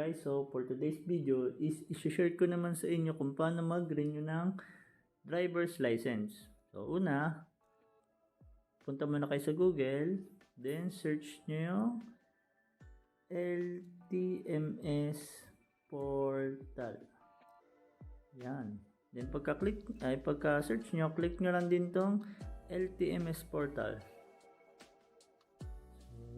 guys, so for today's video is i-share ko naman sa inyo kung paano mag-renew ng driver's license. So una, punta muna kayo sa Google, then search nyo yung LTMS portal. Yan. Then pagka-search nyo, click nyo lang din tong LTMS portal.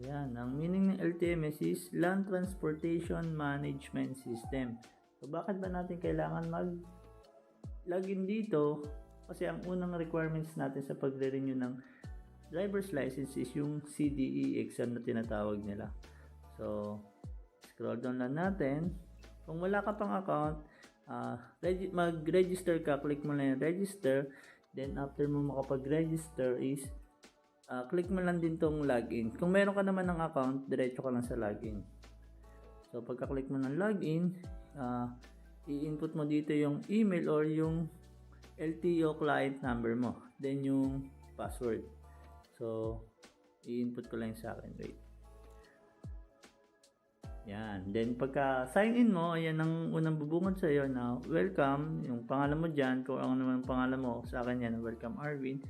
Yan, ang meaning ng LTMS is Land Transportation Management System. So bakit ba natin kailangan mag-login dito? Kasi ang unang requirements natin sa pagre-renew ng driver's license is yung CDE exam na tinatawag nila. So scroll down lang natin. Kung wala ka pang account, mag-register ka, click mo lang yung register. Then after mo makapag-register is click mo lang din tong login. Kung meron ka naman ng account, diretso ka lang sa login. So pagka-click mo ng login, i-input mo dito yung email or yung LTO client number mo. Then yung password. So i-input ko lang sa akin. Wait. Yan. Then pagka sign in mo, ayan ang unang bubungad sa iyo na welcome. Yung pangalan mo dyan, kung ano naman ang pangalan mo, sa akin yan, welcome Arvin.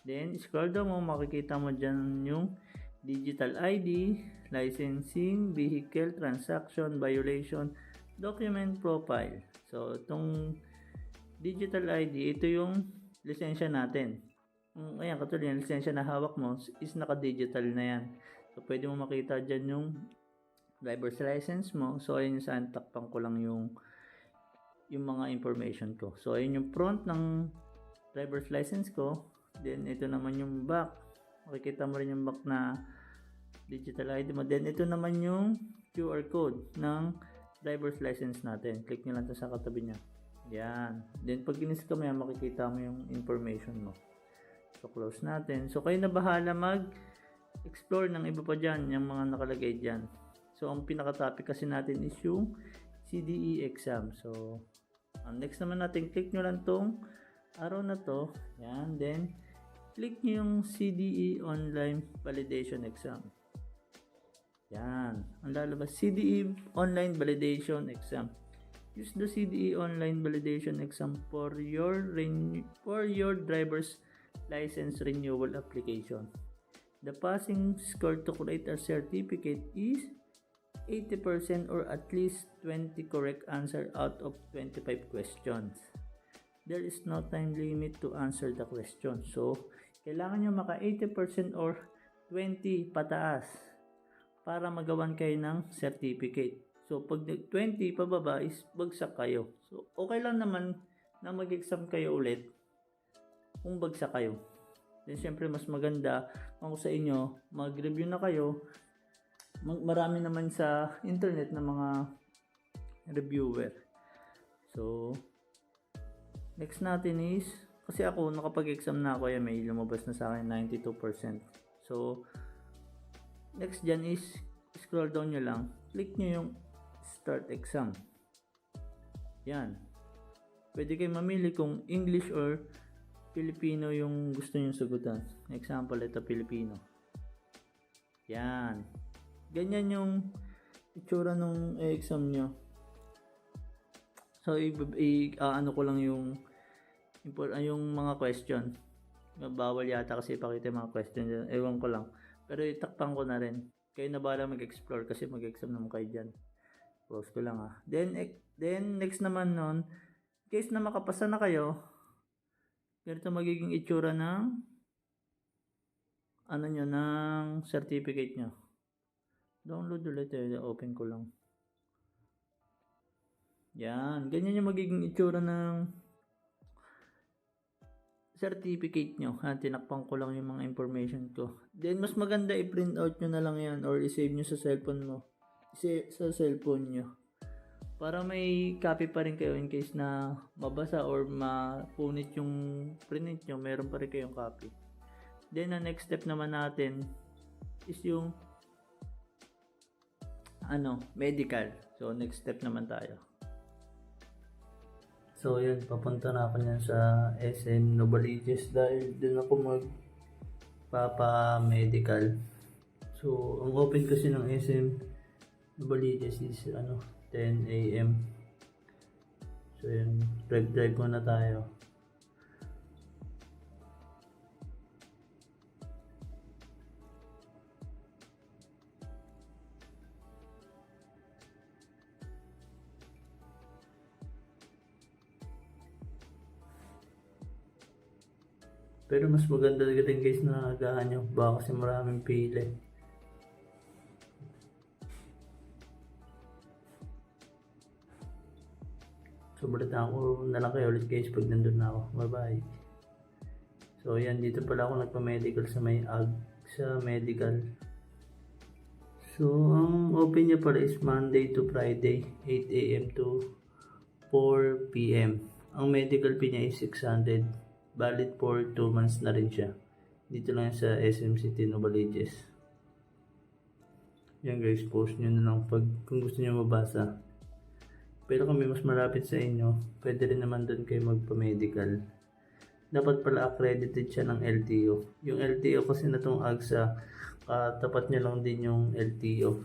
Then, scroll down mo, makikita mo dyan yung digital ID, licensing, vehicle, transaction, violation, document profile. So, itong digital ID, ito yung lisensya natin. Ayan, katulad yung lisensya na hawak mo is naka-digital na yan. So, pwede mo makita dyan yung driver's license mo. So, ayun yung saan, takpan ko lang yung mga information ko. So, ayun yung front ng driver's license ko. Then, ito naman yung back. Makikita mo rin yung back na digital ID mo. Then, ito naman yung QR code ng driver's license natin. Click nyo lang ito sa katabi niya. Yan. Then, pag ginisca mo yan, makikita mo yung information mo. So, close natin. So, kayo na bahala mag-explore ng iba pa dyan, yung mga nakalagay dyan. So, ang pinaka-topic kasi natin is yung CDE exam. So, next naman natin, click nyo lang tong araw na to. Yan. Then, click nyo yung CDE Online Validation Exam. Yan. Ang lalabas, CDE Online Validation Exam. Use the CDE Online Validation Exam for your driver's license renewal application. The passing score to create a certificate is 80% or at least 20 correct answer out of 25 questions. There is no time limit to answer the question. So, kailangan nyo maka 80% or 20 pataas para magawan kayo ng certificate. So, pag 20 pababa is bagsak kayo. So, okay lang naman na mag-exam kayo ulit kung bagsak kayo. Then, syempre, mas maganda kung sa inyo, mag-review na kayo. Marami naman sa internet na mga reviewer. So, next natin is, kasi ako nakapag-exam na ako, may lumabas na sa akin 92%. So, next dyan is, scroll down nyo lang, click nyo yung start exam. Yan. Pwede kayo mamili kung English or Filipino yung gusto nyo sagutan. Example, ito Filipino. Yan. Ganyan yung itsura nung exam nyo. So, ano ko lang yung mga question. Bawal yata kasi ipakita yung mga question dyan. Ewan ko lang. Pero itakpan ko na rin. Kayo na bala mag-explore kasi mag-exam naman kayo dyan. Close ko lang Then next naman nun, case na makapasa na kayo, ganito magiging itsura ng ng certificate nyo. Download ulit open ko lang. Yan, ganyan yung magiging itsura ng certificate nyo. Tinakpan ko lang yung mga information ko. Then, mas maganda i-print out nyo na lang yan or i-save nyo sa cellphone mo. Sa cellphone nyo. Para may copy pa rin kayo in case na mabasa or mapunit yung print nyo, meron pa rin kayong copy. Then, ang next step naman natin is yung medical. So, next step naman tayo. So, yun, papunta na ako niyan sa SM Novaliches dahil dun ako magpapa-medical. So, ang open kasi ng SM Novaliches is 10 a.m. So yun, drive muna tayo. Pero mas maganda rin guys na agahan nyo, baka kasi maraming pila. So balitaan ko na lang kayo ulit guys pag nandun na ako. Bye bye. So yan, dito pala ako nagpa-medical sa may sa medical. So ang open niya pala is Monday to Friday, 8 a.m. to 4 p.m. Ang medical fee niya is 600. Valid for 2 months na rin siya. Dito lang sa SM City, Novaliches. Yan guys, post nyo na lang kung gusto nyo mabasa. Pero kami mas malapit sa inyo, pwede rin naman doon kayo magpa-medical. Dapat pala accredited siya ng LTO. Yung LTO kasi na itong AGSA, tapat niya lang din yung LTO.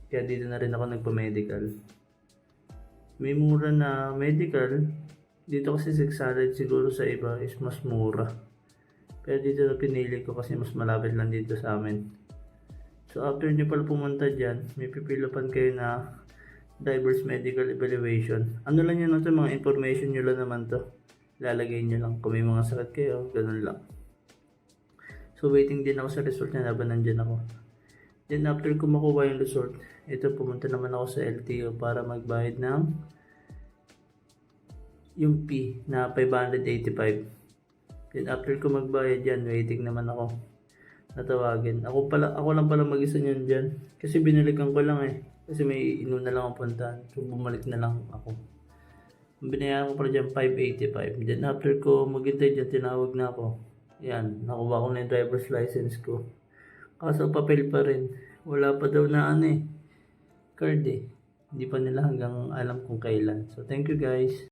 Kaya dito na rin ako nagpa-medical. May mura na medical. Dito kasi 600, siguro sa iba is mas mura. Pero dito na pinili ko kasi mas malapit lang dito sa amin. So after nyo pala pumunta dyan, may pipilapan kayo na driver's medical evaluation. Ano lang yun ito, mga information nyo lang naman to. Lalagay nyo lang kung may mga sakit kayo, ganun lang. So waiting din ako sa result na laban nandyan ako. Then after ko makuha yung result, ito pumunta naman ako sa LTO para magbayad ng yung fee na 585. Then after ko magbayad yan, waiting naman ako natawagin. Ako lang pala mag-isa niyan dyan. Kasi binalikan ko lang eh. Kasi may inuna lang ang puntahan. So bumalik na lang ako. Binayaran ko pala dyan 585. Then after ko maghintay dyan, tinawag na ako. Yan, nakuha ko na yung driver's license ko. Kaso papel pa rin. Wala pa daw na card eh. Hindi pa nila hanggang alam kung kailan. So thank you guys.